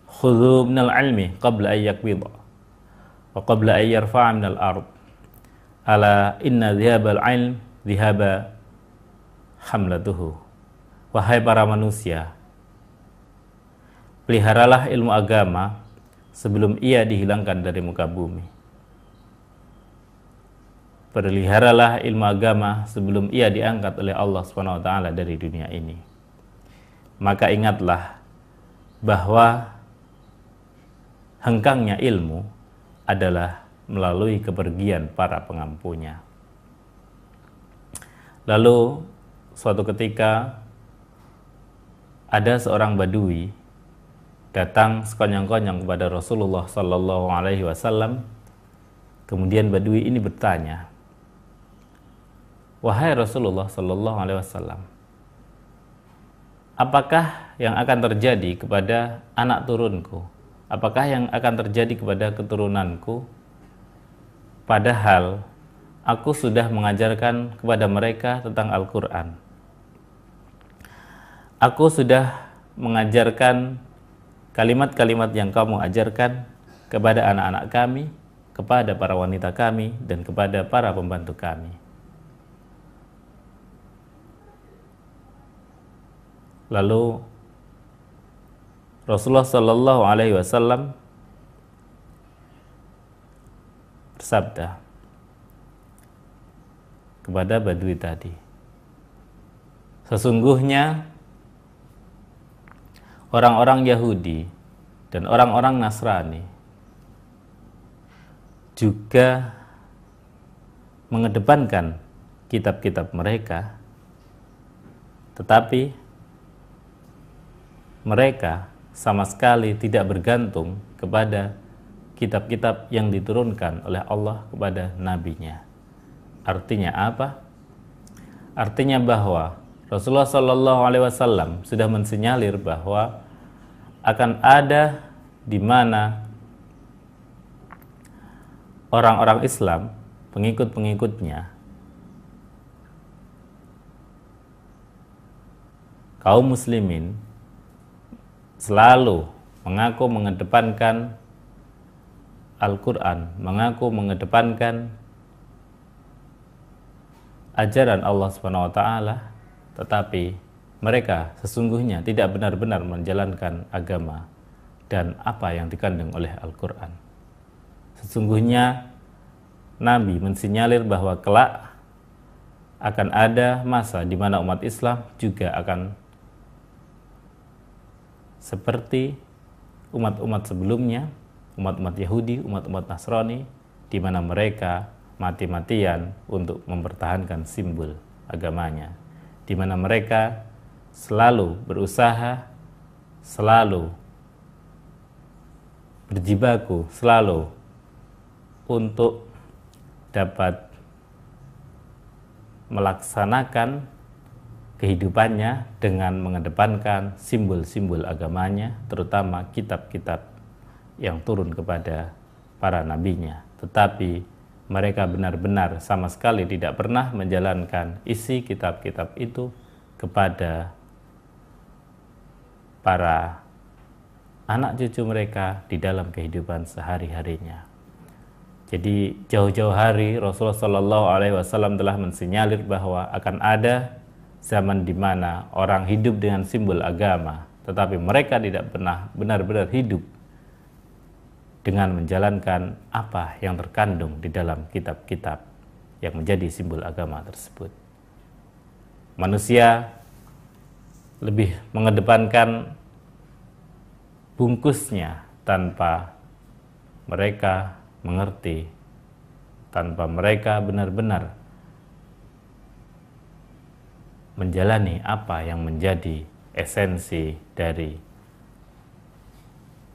khudhu minal ilmi qabla an yaqbida wa qabla an yarfa'a minal ard. Ala inna dhihabal ilm dhihaba hamlatuhu." Wahai para manusia, peliharalah ilmu agama sebelum ia dihilangkan dari muka bumi. Peliharalah ilmu agama sebelum ia diangkat oleh Allah Subhanahu wa taala dari dunia ini. Maka ingatlah bahwa hengkangnya ilmu adalah melalui kepergian para pengampunya. Lalu suatu ketika ada seorang badui datang sekonyong-konyong kepada Rasulullah Sallallahu alaihi wasallam. Kemudian badui ini bertanya, "Wahai Rasulullah Sallallahu alaihi wasallam, apakah yang akan terjadi kepada anak turunku? Apakah yang akan terjadi kepada keturunanku? Padahal aku sudah mengajarkan kepada mereka tentang Al-Quran. Aku sudah mengajarkan kalimat-kalimat yang kamu ajarkan kepada anak-anak kami, kepada para wanita kami, dan kepada para pembantu kami." Lalu Rasulullah Shallallahu alaihi wasallam bersabda kepada badui tadi, "Sesungguhnya orang-orang Yahudi dan orang-orang Nasrani juga mengedepankan kitab-kitab mereka, tetapi mereka sama sekali tidak bergantung kepada kitab-kitab yang diturunkan oleh Allah kepada nabinya." Artinya apa? Artinya bahwa Rasulullah Shallallahu alaihi wasallam sudah mensinyalir bahwa akan ada di mana orang-orang Islam, pengikut-pengikutnya, kaum muslimin, selalu mengaku mengedepankan Al-Quran, mengaku mengedepankan ajaran Allah Subhanahu wa taala, tetapi mereka sesungguhnya tidak benar-benar menjalankan agama dan apa yang dikandung oleh Al-Quran. Sesungguhnya Nabi mensinyalir bahwa kelak akan ada masa di mana umat Islam juga akan seperti umat-umat sebelumnya, umat-umat Yahudi, umat-umat Nasrani, di mana mereka mati-matian untuk mempertahankan simbol agamanya, di mana mereka selalu berusaha, selalu berjibaku, selalu untuk dapat melaksanakan kehidupannya dengan mengedepankan simbol-simbol agamanya, terutama kitab-kitab yang turun kepada para nabinya. Tetapi mereka benar-benar sama sekali tidak pernah menjalankan isi kitab-kitab itu kepada para anak cucu mereka di dalam kehidupan sehari-harinya. Jadi jauh-jauh hari Rasulullah SAW telah mensinyalir bahwa akan ada zaman di mana orang hidup dengan simbol agama, tetapi mereka tidak pernah benar-benar hidup dengan menjalankan apa yang terkandung di dalam kitab-kitab yang menjadi simbol agama tersebut. Manusia lebih mengedepankan bungkusnya tanpa mereka mengerti, tanpa mereka benar-benar menjalani apa yang menjadi esensi dari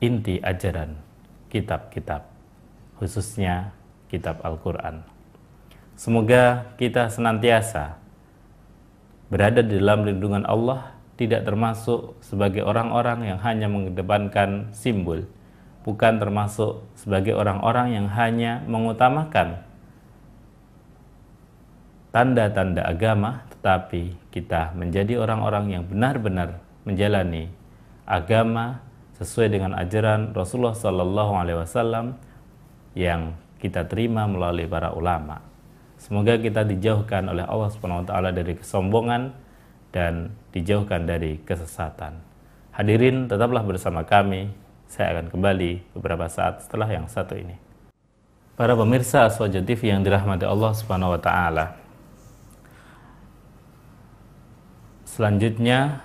inti ajaran kitab-kitab, khususnya kitab Al-Quran. Semoga kita senantiasa berada di dalam lindungan Allah, tidak termasuk sebagai orang-orang yang hanya mengedepankan simbol, bukan termasuk sebagai orang-orang yang hanya mengutamakan tanda-tanda agama, tetapi kita menjadi orang-orang yang benar-benar menjalani agama sesuai dengan ajaran Rasulullah SAW yang kita terima melalui para ulama. Semoga kita dijauhkan oleh Allah SWT dari kesombongan dan dijauhkan dari kesesatan. Hadirin, tetaplah bersama kami. Saya akan kembali beberapa saat setelah yang satu ini. Para pemirsa Aswaja TV yang dirahmati Allah SWT, selanjutnya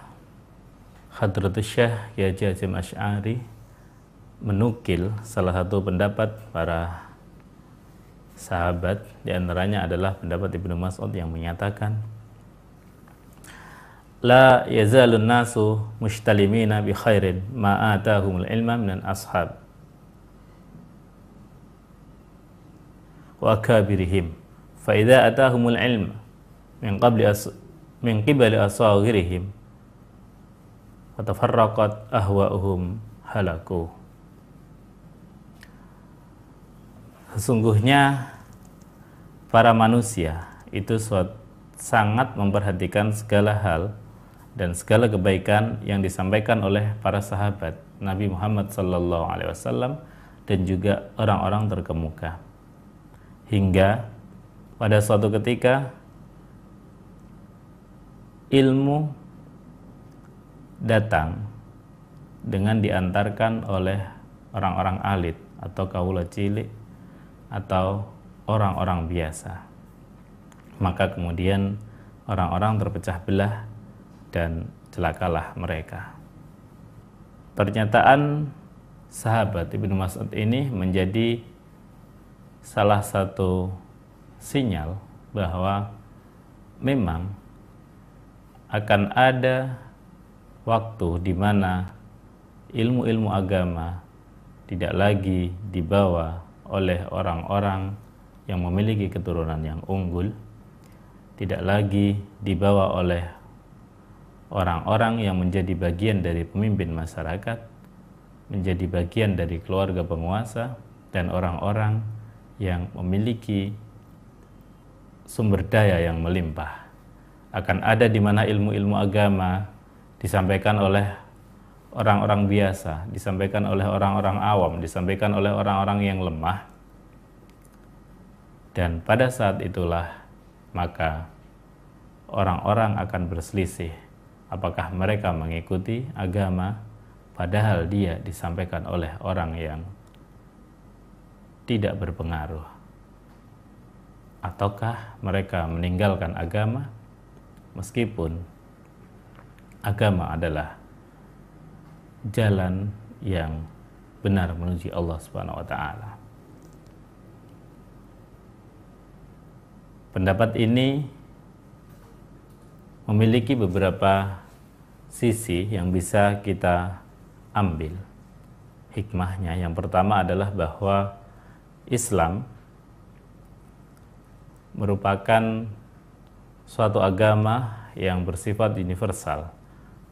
Hadratus Syekh Kiai Haji Hashim Asy'ari menukil salah satu pendapat para sahabat, di antaranya adalah pendapat Ibnu Mas'ud yang menyatakan, la yazalun nasu mushtalimina bi khairin ma atahumul ilma minan ashab wa akabirihim fa idza atahumul ilm min qibali asaghirihim wa tafarraqat ahwa'uhum halaku. Sesungguhnya para manusia itu sangat memperhatikan segala hal dan segala kebaikan yang disampaikan oleh para sahabat Nabi Muhammad SAW dan juga orang-orang terkemuka, hingga pada suatu ketika ilmu datang dengan diantarkan oleh orang-orang alit atau kaula cilik atau orang-orang biasa. Maka kemudian orang-orang terpecah belah dan celakalah mereka. Pernyataan sahabat Ibnu Mas'ud ini menjadi salah satu sinyal bahwa memang akan ada waktu di mana ilmu-ilmu agama tidak lagi dibawa oleh orang-orang yang memiliki keturunan yang unggul, tidak lagi dibawa oleh orang-orang yang menjadi bagian dari pemimpin masyarakat, menjadi bagian dari keluarga penguasa, dan orang-orang yang memiliki sumber daya yang melimpah. Akan ada di mana ilmu-ilmu agama disampaikan oleh orang-orang biasa, disampaikan oleh orang-orang awam, disampaikan oleh orang-orang yang lemah. Dan pada saat itulah maka orang-orang akan berselisih apakah mereka mengikuti agama padahal dia disampaikan oleh orang yang tidak berpengaruh, ataukah mereka meninggalkan agama meskipun agama adalah jalan yang benar menuju Allah Subhanahu wa taala. Pendapat ini memiliki beberapa sisi yang bisa kita ambil hikmahnya. Yang pertama adalah bahwa Islam merupakan suatu agama yang bersifat universal,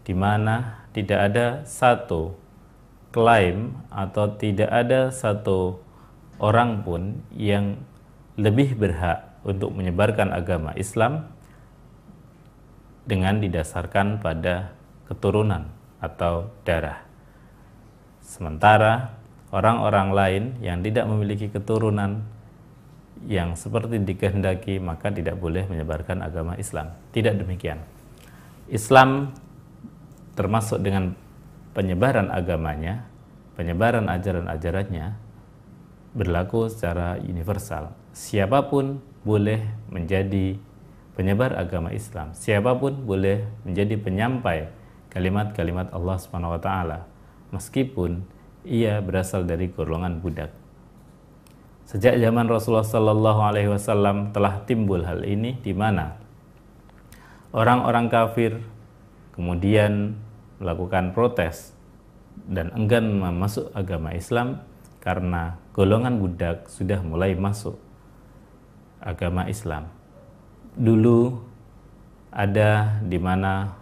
di mana tidak ada satu klaim atau tidak ada satu orang pun yang lebih berhak untuk menyebarkan agama Islam dengan didasarkan pada keturunan atau darah. Sementara orang-orang lain yang tidak memiliki keturunan yang seperti dikehendaki maka tidak boleh menyebarkan agama Islam. Tidak demikian. Islam termasuk dengan penyebaran agamanya, penyebaran ajaran-ajarannya berlaku secara universal. Siapapun boleh menjadi penyebar agama Islam. Siapapun boleh menjadi penyampai kalimat-kalimat Allah Subhanahu wa taala meskipun ia berasal dari golongan budak. Sejak zaman Rasulullah sallallahu alaihi wasallam telah timbul hal ini, di mana orang-orang kafir kemudian melakukan protes dan enggan masuk agama Islam karena golongan budak sudah mulai masuk agama Islam. Dulu ada di mana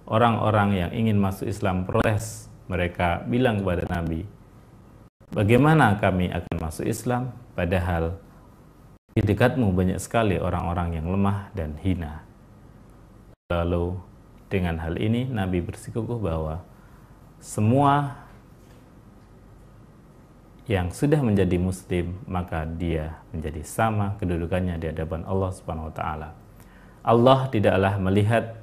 orang-orang yang ingin masuk Islam protes, mereka bilang kepada Nabi, bagaimana kami akan masuk Islam padahal di dekatmu banyak sekali orang-orang yang lemah dan hina. Lalu dengan hal ini Nabi bersikukuh bahwa semua yang sudah menjadi muslim maka dia menjadi sama kedudukannya di hadapan Allah Subhanahu wa taala. Allah tidaklah melihat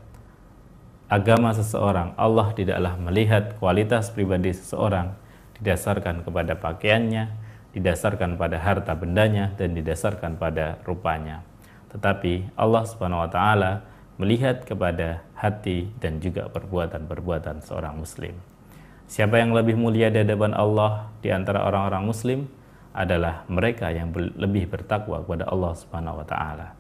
agama seseorang, Allah tidaklah melihat kualitas pribadi seseorang didasarkan kepada pakaiannya, didasarkan pada harta bendanya, dan didasarkan pada rupanya. Tetapi Allah Subhanahu wa taala melihat kepada hati dan juga perbuatan-perbuatan seorang muslim. Siapa yang lebih mulia di hadapan Allah di antara orang-orang muslim adalah mereka yang lebih bertakwa kepada Allah Subhanahu wa taala.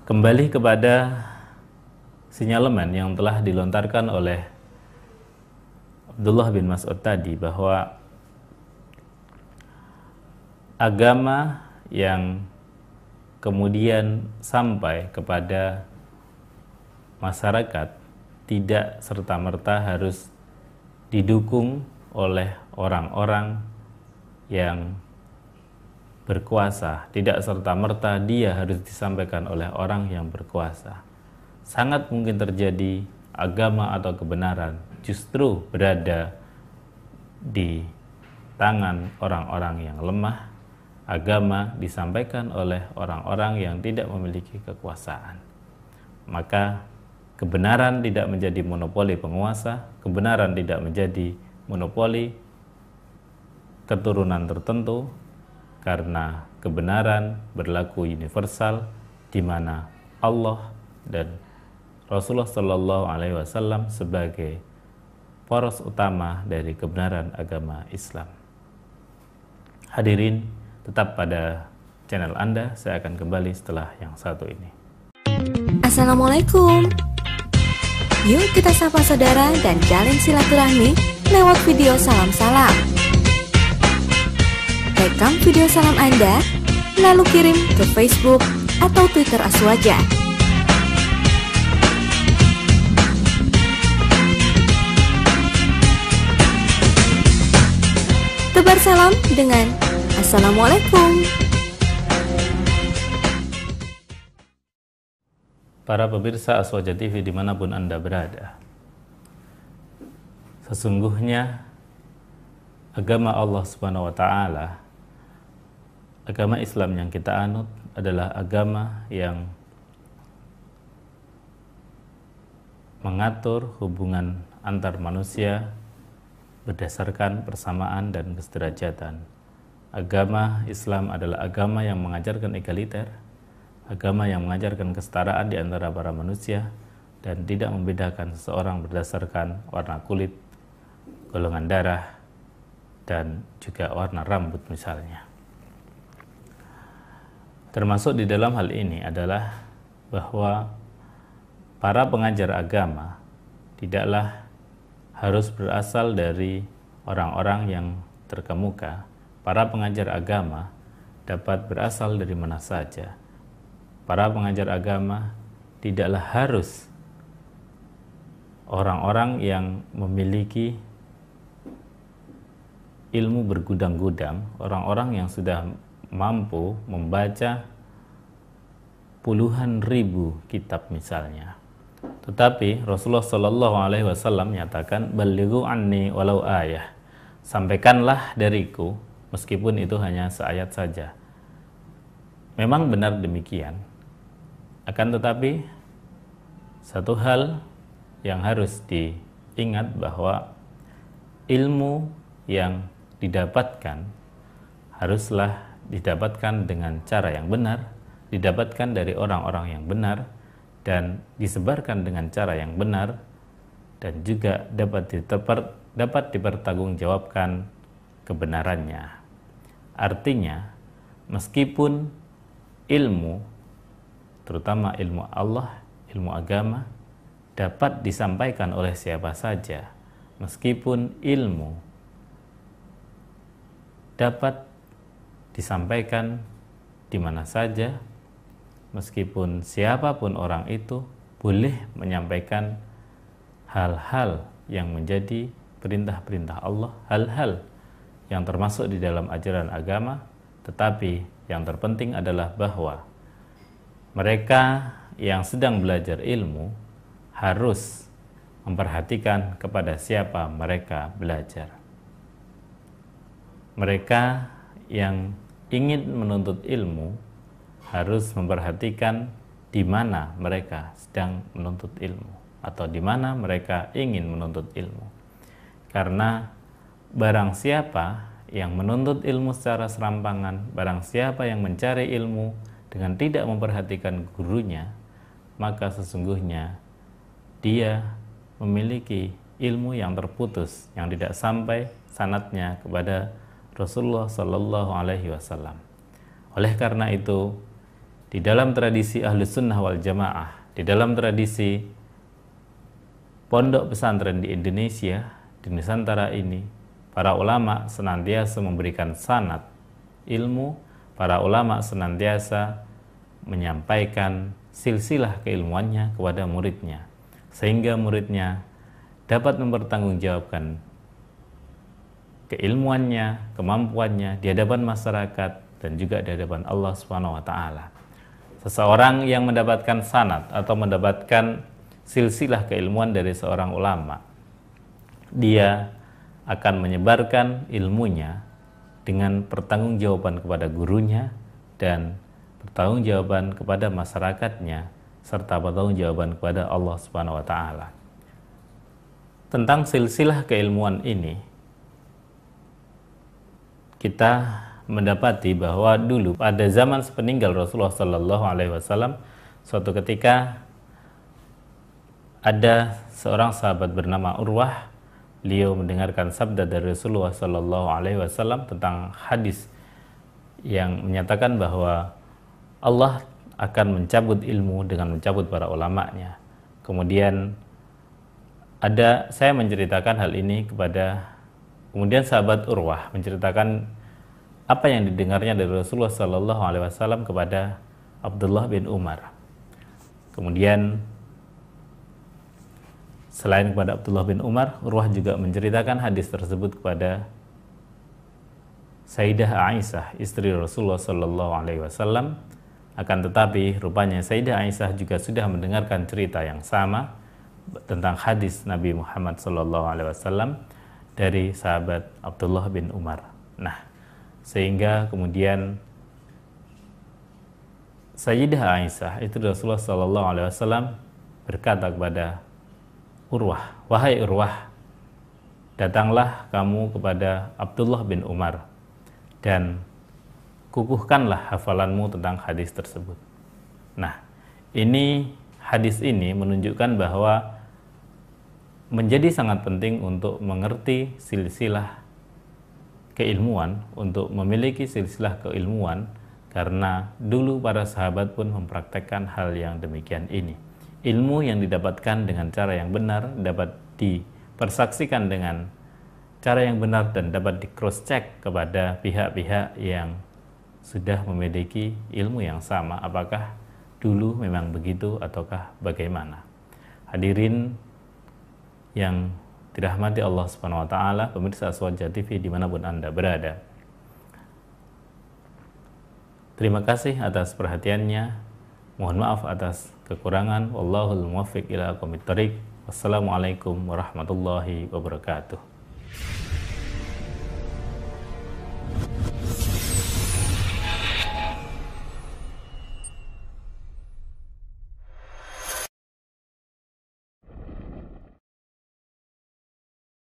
Kembali kepada sinyalemen yang telah dilontarkan oleh Abdullah bin Mas'ud tadi, bahwa agama yang kemudian sampai kepada masyarakat tidak serta-merta harus didukung oleh orang-orang yang berkuasa, tidak serta-merta dia harus disampaikan oleh orang yang berkuasa. Sangat mungkin terjadi agama atau kebenaran justru berada di tangan orang-orang yang lemah, agama disampaikan oleh orang-orang yang tidak memiliki kekuasaan. Maka kebenaran tidak menjadi monopoli penguasa, kebenaran tidak menjadi monopoli keturunan tertentu, karena kebenaran berlaku universal, di mana Allah dan Rasulullah Shallallahu Alaihi Wasallam sebagai poros utama dari kebenaran agama Islam. Hadirin, tetap pada channel Anda, saya akan kembali setelah yang satu ini. Assalamualaikum. Yuk kita sapa saudara dan jalin silaturahmi lewat video salam-salam. Rekam video salam Anda, lalu kirim ke Facebook atau Twitter Aswaja. Tebar salam dengan Assalamualaikum. Para pemirsa Aswaja TV dimanapun Anda berada, sesungguhnya agama Allah Subhanahu wa taala, agama Islam yang kita anut adalah agama yang mengatur hubungan antar manusia berdasarkan persamaan dan kesederajatan. Agama Islam adalah agama yang mengajarkan egaliter, agama yang mengajarkan kesetaraan di antara para manusia dan tidak membedakan seseorang berdasarkan warna kulit, golongan darah, dan juga warna rambut misalnya. Termasuk di dalam hal ini adalah bahwa para pengajar agama tidaklah harus berasal dari orang-orang yang terkemuka. Para pengajar agama dapat berasal dari mana saja. Para pengajar agama tidaklah harus orang-orang yang memiliki ilmu bergudang-gudang, orang-orang yang sudah mampu membaca puluhan ribu kitab misalnya. Tetapi Rasulullah Shallallahu Alaihi Wasallam menyatakan, "Balighu anni walau ayah." Sampaikanlah dariku, meskipun itu hanya seayat saja. Memang benar demikian. Akan tetapi satu hal yang harus diingat bahwa ilmu yang didapatkan haruslah didapatkan dengan cara yang benar, didapatkan dari orang-orang yang benar, dan disebarkan dengan cara yang benar, dan juga dapat dipertanggungjawabkan kebenarannya. Artinya, meskipun ilmu, terutama ilmu Allah, ilmu agama, dapat disampaikan oleh siapa saja, meskipun ilmu dapat disampaikan di mana saja, meskipun siapapun orang itu boleh menyampaikan hal-hal yang menjadi perintah-perintah Allah, hal-hal yang termasuk di dalam ajaran agama, tetapi yang terpenting adalah bahwa mereka yang sedang belajar ilmu harus memperhatikan kepada siapa mereka belajar. Mereka yang ingin menuntut ilmu harus memperhatikan di mana mereka sedang menuntut ilmu atau di mana mereka ingin menuntut ilmu. Karena barang siapa yang menuntut ilmu secara serampangan, barang siapa yang mencari ilmu dengan tidak memperhatikan gurunya, maka sesungguhnya dia memiliki ilmu yang terputus, yang tidak sampai sanadnya kepada Rasulullah Sallallahu Alaihi Wasallam. Oleh karena itu, di dalam tradisi Ahlus Sunnah wal Jamaah, di dalam tradisi pondok pesantren di Indonesia, di Nusantara ini, para ulama senantiasa memberikan sanad ilmu, para ulama senantiasa menyampaikan silsilah keilmuannya kepada muridnya, sehingga muridnya dapat mempertanggungjawabkan keilmuannya, kemampuannya di hadapan masyarakat dan juga di hadapan Allah Subhanahu wa taala. Seseorang yang mendapatkan sanad atau mendapatkan silsilah keilmuan dari seorang ulama, dia akan menyebarkan ilmunya dengan pertanggungjawaban kepada gurunya dan pertanggungjawaban kepada masyarakatnya serta pertanggungjawaban kepada Allah Subhanahu wa taala. Tentang silsilah keilmuan ini, kita mendapati bahwa dulu pada zaman sepeninggal Rasulullah Sallallahu Alaihi Wasallam, suatu ketika ada seorang sahabat bernama Urwah. Beliau mendengarkan sabda dari Rasulullah Sallallahu Alaihi Wasallam tentang hadis yang menyatakan bahwa Allah akan mencabut ilmu dengan mencabut para ulamanya. Kemudian saya menceritakan hal ini kemudian sahabat Urwah menceritakan apa yang didengarnya dari Rasulullah Sallallahu Alaihi Wasallam kepada Abdullah bin Umar. Kemudian selain kepada Abdullah bin Umar, Urwah juga menceritakan hadis tersebut kepada Sayyidah Aisyah, istri Rasulullah Sallallahu Alaihi Wasallam. Akan tetapi rupanya Sayyidah Aisyah juga sudah mendengarkan cerita yang sama tentang hadis Nabi Muhammad Sallallahu Alaihi Wasallam dari sahabat Abdullah bin Umar. Nah, sehingga kemudian Sayyidah Aisyah, itu Rasulullah Shallallahu Alaihi Wasallam berkata kepada Urwah, wahai Urwah, datanglah kamu kepada Abdullah bin Umar dan kukuhkanlah hafalanmu tentang hadis tersebut. Nah, hadis ini menunjukkan bahwa menjadi sangat penting untuk mengerti silsilah keilmuan, untuk memiliki silsilah keilmuan, karena dulu para sahabat pun mempraktekkan hal yang demikian ini. Ilmu yang didapatkan dengan cara yang benar dapat dipersaksikan dengan cara yang benar dan dapat di cross check kepada pihak-pihak yang sudah memiliki ilmu yang sama, apakah dulu memang begitu ataukah bagaimana. Hadirin yang dirahmati Allah Subhanahu wa taala, pemirsa Aswaja TV dimanapun Anda berada, terima kasih atas perhatiannya. Mohon maaf atas kekurangan. Wallahul muwaffiq ila aqwamit thoriq. Wassalamualaikum warahmatullahi wabarakatuh.